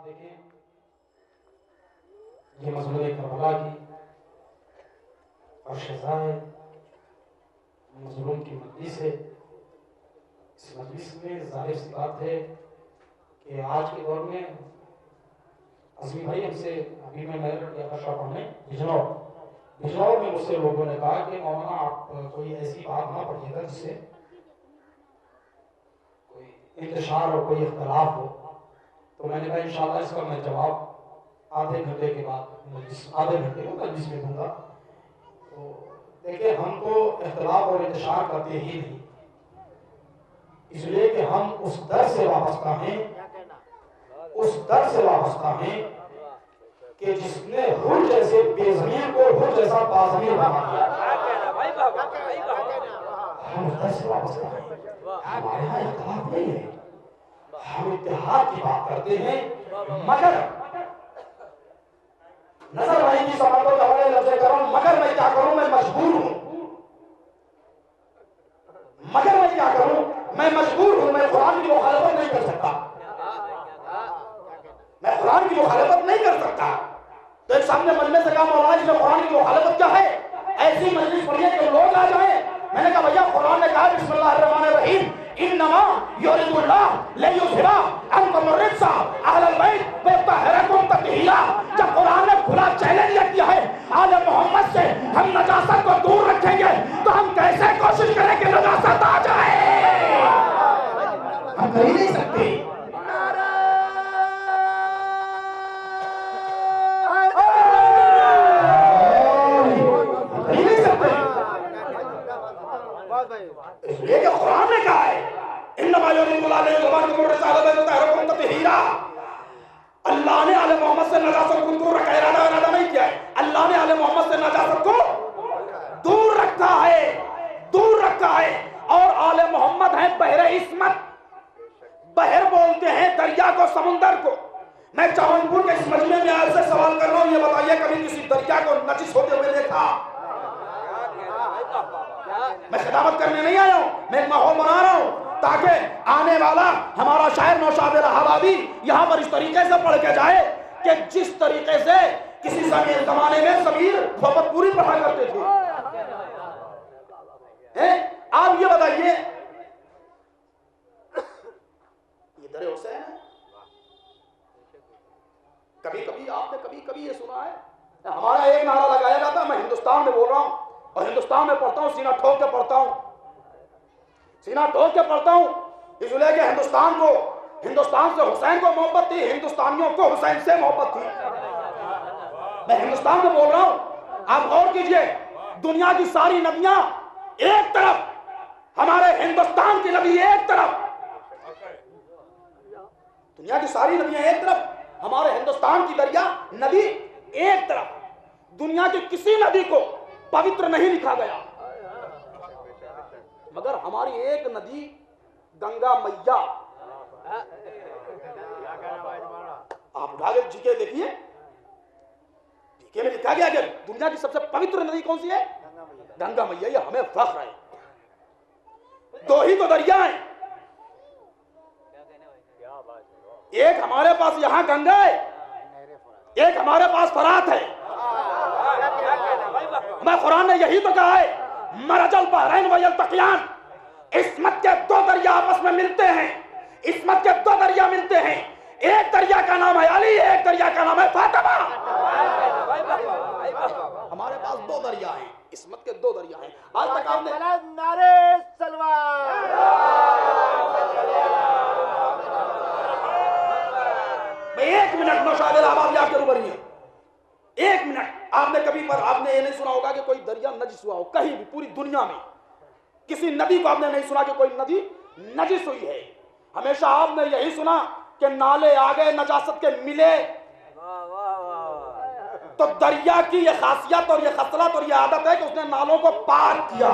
देखें, ये मज़लूम करबला की और शज़ा है, मज़लूम की मजलिस है। इस मजलिस में ज़ाहिर सी बात है कि आज के दौर में अज़मी भाई हमसे अभी मैं किया था शॉप में बिजनौर में मुझसे लोगों ने कहा कि मौलाना आप कोई ऐसी बात ना पढ़िएगा जिससे कोई इंतशार हो, कोई इख्तलाफ हो। तो मैंने कहा इंशाअल्लाह इसका मैं जवाब आधे घंटे के बाद आधे घंटे में मजलिस में दूंगा। तो देखिए, हम तो इख्तलाफ और इंतशार करते ही नहीं, इसलिए कि हम उस दर से वाबस्ता हैं, उस दर से वाबस्ता हैं कि जिसने हुर जैसे बेज़मीर को हुर जैसा बाज़मीर बना दिया। हम उस दर से वाबस्ता हैं, हमारे यहाँ इख्तलाफ नहीं है, हम इत्तेहाद की बात करते हैं। मगर नजर भाई की समातों के हवाले लफ्ज़ करूं, मगर मैं क्या करूं, मैं मजबूर हूं, मगर मैं क्या करूं, मैं मजबूर हूं। मैं कुरान की मुखालफत नहीं कर सकता, मैं कुरान की मुखालफत नहीं कर सकता। तो एक सामने मजलिस से कहा मौलाना जी में कुरान की मुखालफत क्या है, ऐसी मजलिस पढ़िए कि लोग आ जाए। मैंने कहा भैया कुरान ने कहा बिस्मिल्लाहिर्रहमानिर्रहीम इन्नमा युरिदुल्लाह लियुज़हिरा अन्कुम अर्रिज्सा अहलल बैत व यतहहिरकुम तत्हीरा। जब कुरान ने खुला चैलेंज किया है आले मोहम्मद से हम नजासत को दूर रखेंगे, तो हम कैसे कोशिश करें कि नजासत आ जाए? हम कर ही नहीं सकते। इसलिए कि कुरान ने कहा है इन्नमा युरिदुल्लाह लियुज़हिरा अन्कुम तत्हीरा। अल्लाह ने आले मोहम्मद से नजासत को दूर रखा है, इरादा नहीं किया है। अल्लाह ने आले मोहम्मद से नजासत को दूर रखा है, दूर रखा है। और आले मोहम्मद हैं बहरे इस्मत, बहर बोलते हैं दरिया को, समुंदर को। मैं चावनपुर के इस मजमे में आपसे सवाल कर रहा हूं, ये बताइए कभी किसी दरिया को नजिस होते हुए देखा? मैं खिताबत करने नहीं आया हूं, मैं एक माहौल बना रहा हूं ताकि आने वाला हमारा शायर नौशाद इलाहाबादी यहाँ पर इस तरीके से पढ़ के जाए कि जिस तरीके से किसी जमाने में समीर खोपतपुरी पढ़ा करते थे। आप ये बताइए, ये दरे हुसैन है। कभी कभी आपने कभी ये सुना है? हमारा एक नारा लगाया जाता, मैं हिंदुस्तान में बोल रहा हूं और हिंदुस्तान में पढ़ता हूं, सीना ठोक के पढ़ता हूं, सीना ठोक के पढ़ता हूं। इसलिए कि हिंदुस्तान से हुसैन को मोहब्बत थी, हिंदुस्तानियों को हुसैन से मोहब्बत थी। मैं हिंदुस्तान में बोल रहा हूं। आप गौर कीजिए, दुनिया की सारी नदियां एक तरफ, हमारे हिंदुस्तान की नदी एक तरफ, दुनिया की सारी नदियां एक तरफ, हमारे हिंदुस्तान की दरिया नदी एक तरफ। दुनिया की किसी नदी को पवित्र नहीं लिखा गया, मगर हमारी एक नदी गंगा मैया, आप उठा के जीके देखिए, जीके में लिखा गया कि दुनिया की सबसे पवित्र नदी कौन सी है? गंगा मैया। ये हमें फख्र है। दो ही तो दरिया हैं, एक हमारे पास यहां गंगा है, एक हमारे पास फरात है। हमें कुरान ने यही तो कहा है मरजल बहरैन व यल्तक़ियान। इस्मत के दो दरिया आपस में मिलते हैं, इस्मत के दो दरिया मिलते हैं। एक दरिया का नाम है अली, एक दरिया का नाम है फातिमा। हमारे पास दो दरिया हैं, इस्मत के दो दरिया हैं। आज तक आपने नारे सलवार, एक मिनट नौशाद इलाहाबादी आपके ऊपर ही है, एक मिनट। आपने कभी पर आपने ये नहीं सुना होगा कि कोई दरिया नजिस हुआ हो, कहीं भी पूरी दुनिया में किसी नदी को आपने नहीं सुना कि कोई नदी नजिस हुई है। हमेशा आपने यही सुना कि नाले आ गए नजासत के मिले। तो दरिया की ये खासियत और ये खसलत और ये आदत है कि उसने नालों को पाक किया,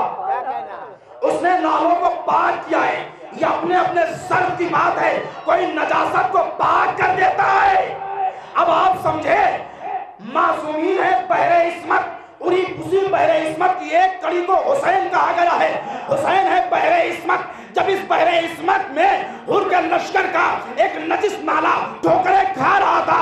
उसने नालों को पाक किया है। ये अपने अपने सर्व की बात है, कोई नजासत को पाक कर देता है। अब आप समझे, मासूमीन है बहरे इस्मत, उसी बहरे इस्मत की एक कड़ी को हुसैन कहा गया है। हुसैन है बहरे इस्मत। जब इस बहरे इस्मत में हुर के लश्कर का एक नजिस नाला ठोकरे खा रहा था,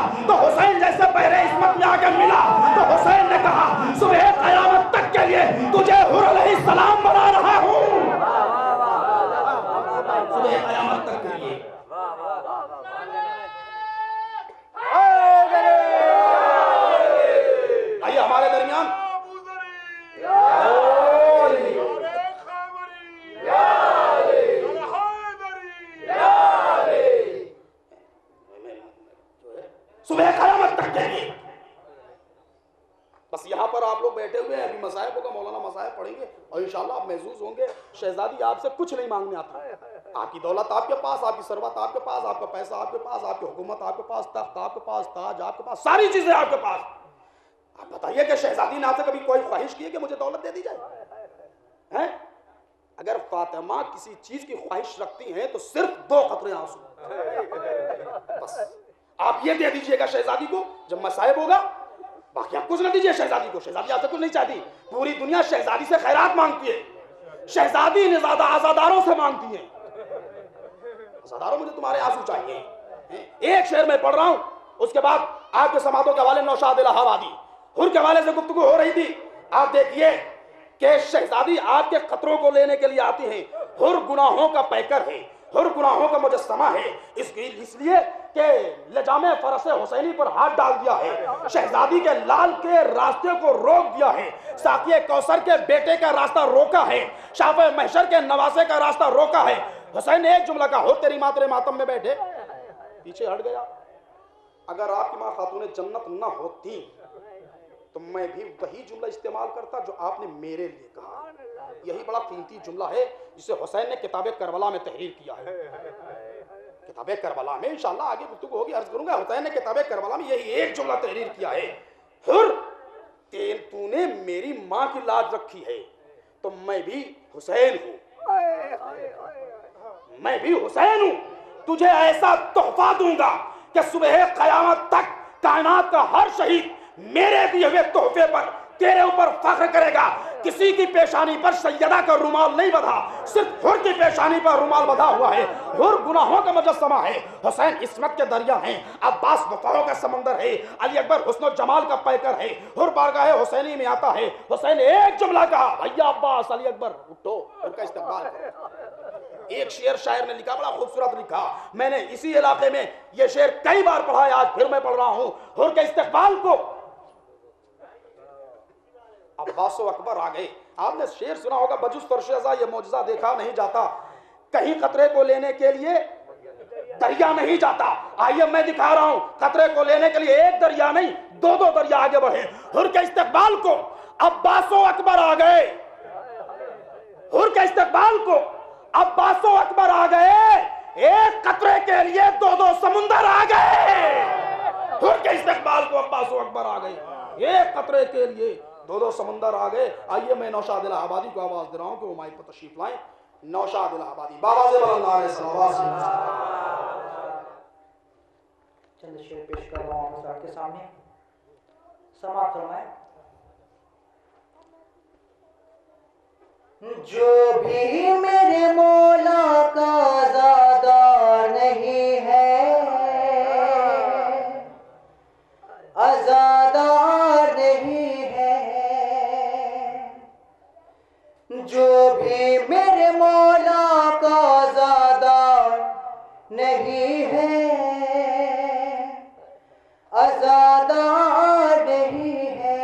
सुबह क़यामत तक के लिए। बस यहाँ पर आप लोग बैठे हुए हैं, अभी मसाइब होगा, मौलाना मसाइब पढ़ेंगे और इंशाल्लाह आप महसूस होंगे। शहजादी आपसे कुछ नहीं मांगने आता, आपकी दौलत आपके पास, आपकी सरवत आपके पास, आपका पैसा आपके पास, आपकी हुकूमत आपके पास, तख्त आपके पास, ताज आपके पास, सारी चीजें आपके पास। आप बताइए कि शहजादी ने आपसे कभी कोई ख्वाहिश की है कि मुझे दौलत दे दी जाए? हैं? अगर फातिमा किसी चीज की ख्वाहिश रखती हैं तो सिर्फ 2 कतरे आंसू, बस आप ये दे दीजिएगा शहजादी को जब मसाइब होगा, बाकी आप कुछ न दीजिए शहजादी को। शहजादी आपसे कुछ नहीं चाहती, पूरी दुनिया शहजादी से खैरात मांगती है, शहजादी ने ज्यादा आजादारों से मांगती है। आजादारों, मुझे तुम्हारे आंसू चाहिए। एक शेर में पढ़ रहा हूं, उसके बाद आपके समातों के हवाले नौशाद इलाहाबादी हुर के हवाले से गुफ्तगू हो रही थी। आप देखिए कि शहजादी आपके खतरों को लेने के लिए आती है। हुर गुनाहों का पैकर है, हुर गुनाहों का मुजस्समा है, इसलिए कि लजामे फरसे हुसैनी पर हाथ डाल दिया है, शहजादी के लाल के रास्ते को रोक दिया है, साकिए कौसर के बेटे का रास्ता रोका है, शाफे महशर के नवासे का रास्ता रोका है। हुसैन ने एक जुमला कहा, हो तेरी माँ तेरे मातम में बैठे, पीछे हट गया। अगर आपकी माँ खातून जन्नत न होती तो मैं भी वही जुमला इस्तेमाल करता जो आपने मेरे लिए कहा। यही बड़ा कीमती जुमला है जिसे हुसैन ने किताबे करबला में तहरीर किया है। किताबे करबला में इंशाल्लाह आगे गुफ्तगू होगी, अर्ज करूंगा। हुसैन ने किताबे करबला में यही एक जुमला तहरीर किया है, हुर तूने मेरी माँ की लाज रखी है तो मैं भी हुसैन हूँ, मैं भी हुसैन हूँ। तुझे ऐसा तोहफा दूंगा कि सुबह क़यामत तक कायनात का हर शहीद मेरे दिए हुए तोहफे पर तेरे ऊपर फख्र करेगा। किसी की पेशानी पर सैयदा का रुमाल नहीं बंधा, सिर्फ हुर की पेशानी पर रुमाल बंधा हुआ है। हुर गुनाहों का मुजस्समा है, हुसैन इस्मत के दरिया हैं, अब्बास वफाओं का समंदर है, अली अकबर हुस्न और जमाल का पैकर है। हुर बारगाह हुसैनी में आता है। हुसैन ने एक जुमला कहा, भैया अब्बास अली अकबर उठो, उनका इस्तेमाल करो। एक शेर शायर ने लिखा, बड़ा खूबसूरत लिखा, मैंने इसी इलाके में यह शेर कई बार पढ़ा है, आज फिर मैं पढ़ रहा हूं। हुर के इस्तेमाल को अब्बासो अकबर आ गए। आपने शेर सुना होगा, बजुस फरशेज़ा ये मौजज़ा देखा नहीं जाता, कहीं खतरे को लेने के लिए दरिया नहीं जाता। आइए मैं दिखा रहा हूं, खतरे को लेने के लिए एक दरिया नहीं 2-2 दरिया आगे बढ़े। हुर के इस्तेकबाल को अब्बासो अकबर आ गए, हुर के इस्तेकबाल को अब्बासो अकबर आ गए, एक खतरे के लिए 2-2 समुंदर आ गए। हुर के इस्तेकबाल को अब्बासो अकबर आ गए, एक खतरे के लिए 2-2 समंदर आ गए। आइए मैं नौशाद इलाहाबादी को आवाज दे रहा हूं कि वो माइक पर तशरीफ लाएं। नौशाद इलाहाबादी बाबा से चंद शेर पेश कर रहा हूं आपके सामने, समाप्त फरमाएं। जो भी मेरे मौला का आज़ादार नहीं है, आज़ादार नहीं है, जो भी मेरे मौला का आज़ादार नहीं है, आज़ादार नहीं है,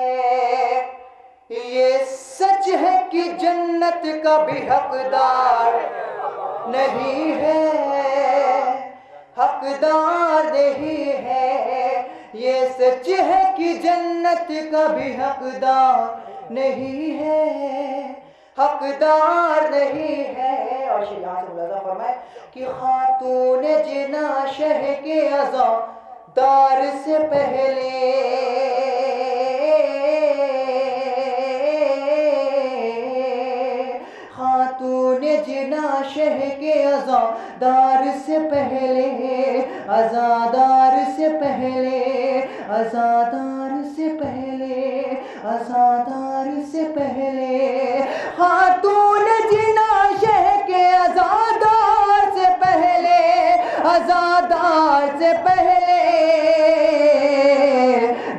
ये सच है कि जन्नत का भी हकदार नहीं है, हकदार नहीं है, ये सच है कि जन्नत का भी हकदार नहीं है, हकदार नहीं है। और यहाँ से मुलाज़ा फरमाए कि खातून जिना शह के अज़ादार से पहले, खातून जिना शह के अज़ादार से पहले, अज़ादार से पहले, अज़ादार से पहले, अज़ादार से पहले, खातून जिना शह के अज़ादार से पहले, अज़ादार से पहले,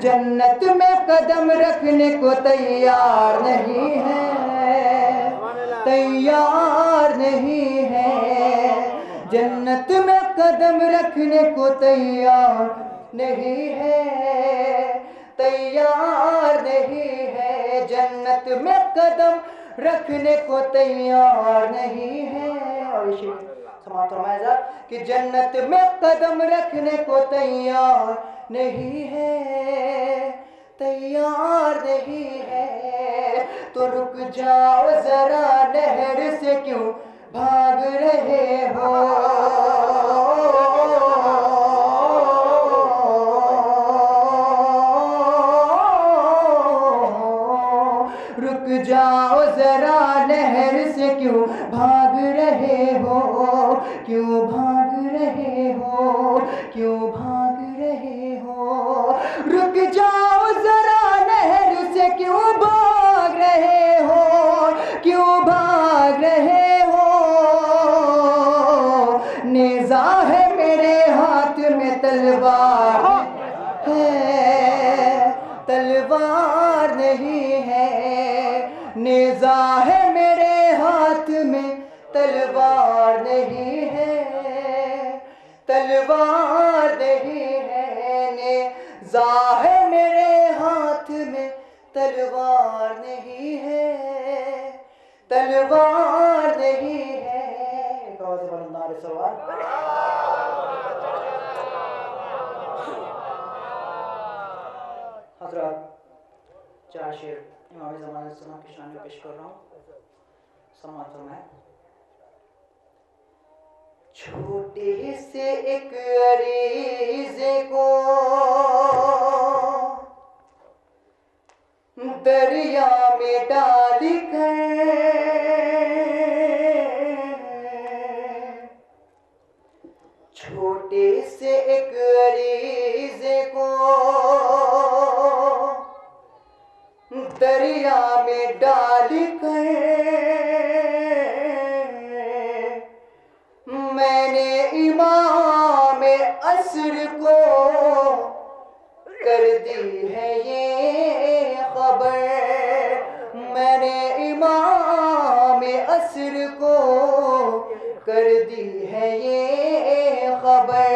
जन्नत में कदम रखने को तैयार नहीं है, तैयार नहीं है, जन्नत में कदम रखने को तैयार नहीं है, तैयार नहीं है, जन्नत में कदम रखने को तैयार नहीं है। और समाप्त फरमाया कि जन्नत में कदम रखने को तैयार नहीं है, तैयार नहीं है, तो रुक जाओ जरा, नहर से क्यों भाग रहे हो। रुक जाओ जरा, नहर से क्यों भाग रहे हो, क्यों भाग रहे हो, क्यों भाग रहे हो। रुक जाओ जरा, नहर से क्यों भाग रहे हो, क्यों भाग रहे हो। नेज़ा है मेरे हाथ में, तलवार है, तलवार नहीं है। नेज़ा है मेरे हाथ में, तलवार नहीं है, तलवार नहीं है। नेज़ा है मेरे हाथ में, तलवार नहीं है, तलवार नहीं है। सवाल हज़रात, 4 शेर इमाम ज़मान की शान में पेश कर रहा हूँ, समाअत फरमाएं। छोटे से एक अरीज़े को दरिया में डाल कर, छोटे से एक अरीज़े को दरिया में डाल कर, मैंने इमाम असर को कर दी है ये खबर। मैंने इमाम असर को कर दी है ये खबर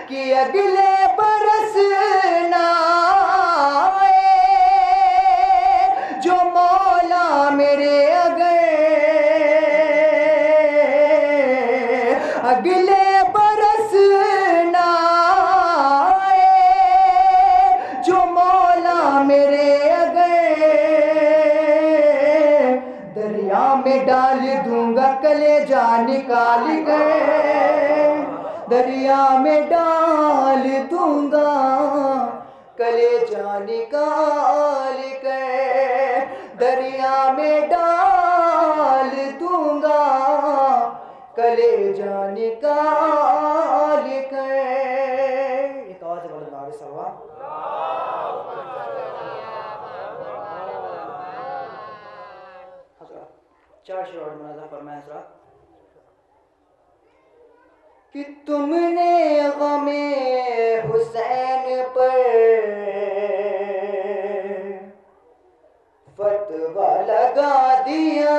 कि अगले बरस ना आए जो मौला मेरे, अगर अगले बरस ना आए जो मौला मेरे, अगर दरिया में डाल दूंगा कलेजा निकाल कर, दरिया में डाल दूंगा कलेजा निकाल कर, दरिया में डाल दूंगा कलेजा निकाल कर। एक आवाज़ बोलो नारे सवा। चार शेर और मुनाज़ा फरमाएं हज़रात। कि तुमने ग़मे हुसैन पर फतवा लगा दिया,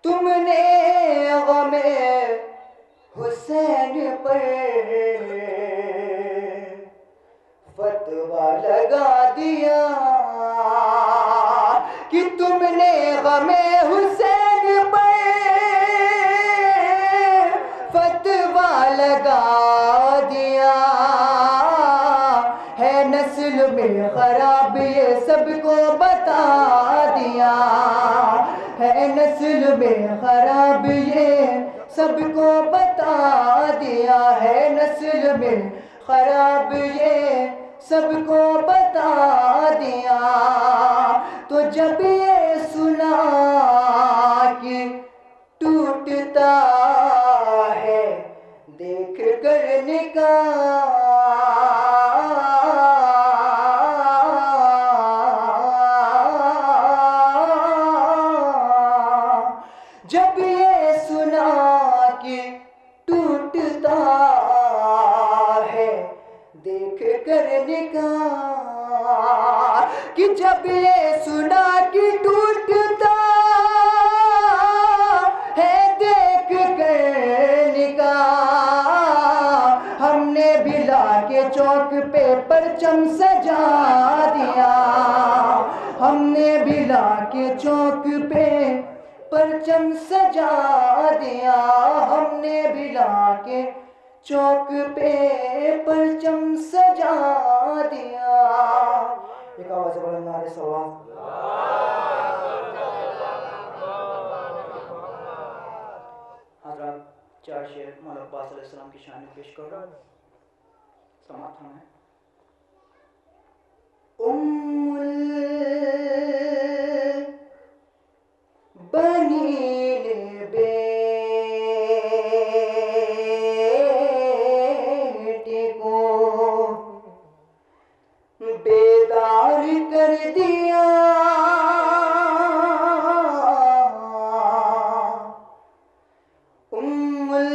तुमने ग़मे हुसैन पर फतवा लगा दिया, कि तुमने ग़मे हुसैन पर फतवा लगा दिया। है नस्ल में खराब ये सबको बता दिया, है नस्ल में खराब ये सबको बता दिया, है नस्ल में खराब ये सबको बता दिया। तो जब ये सुना कि टूटता है देख कर निकाह, जब ये सुना कि टूटता है देख कर निकाह, कि जब ये सुना कि टूटता है देख कर निकाह, हमने बिला के चौक पे परचम सजा दिया, हमने बिला के चौक पे परचम सजा दिया, हमने भी लाके चौक पे परचम सजा दिया। एक आवाज से बोलना नारे सलावत। हज़रात, 4 शेर मौला अब्बास अलैहिस्सलाम की शान में पेश कर रहा हूँ। समाप्त है। उम्मुल बनीन बेटे को बेदार कर दिया, उम्मुल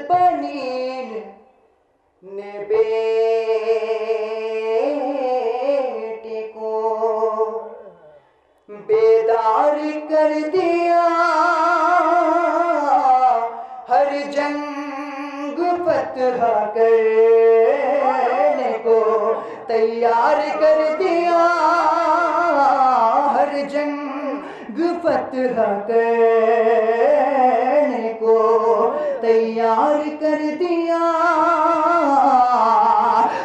बनीन ने बेटे को बेदार कर दिया, हर जंग फतह करने को तैयार कर दिया, हर जंग फतह करने को तैयार कर दिया।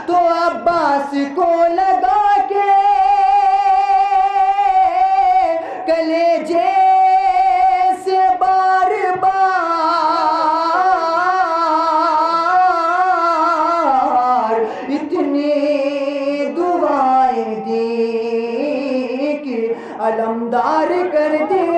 तो अब्बास को लगा के कलेजे से बार बार इतनी दुआएं दी कि अलमदार कर दिया।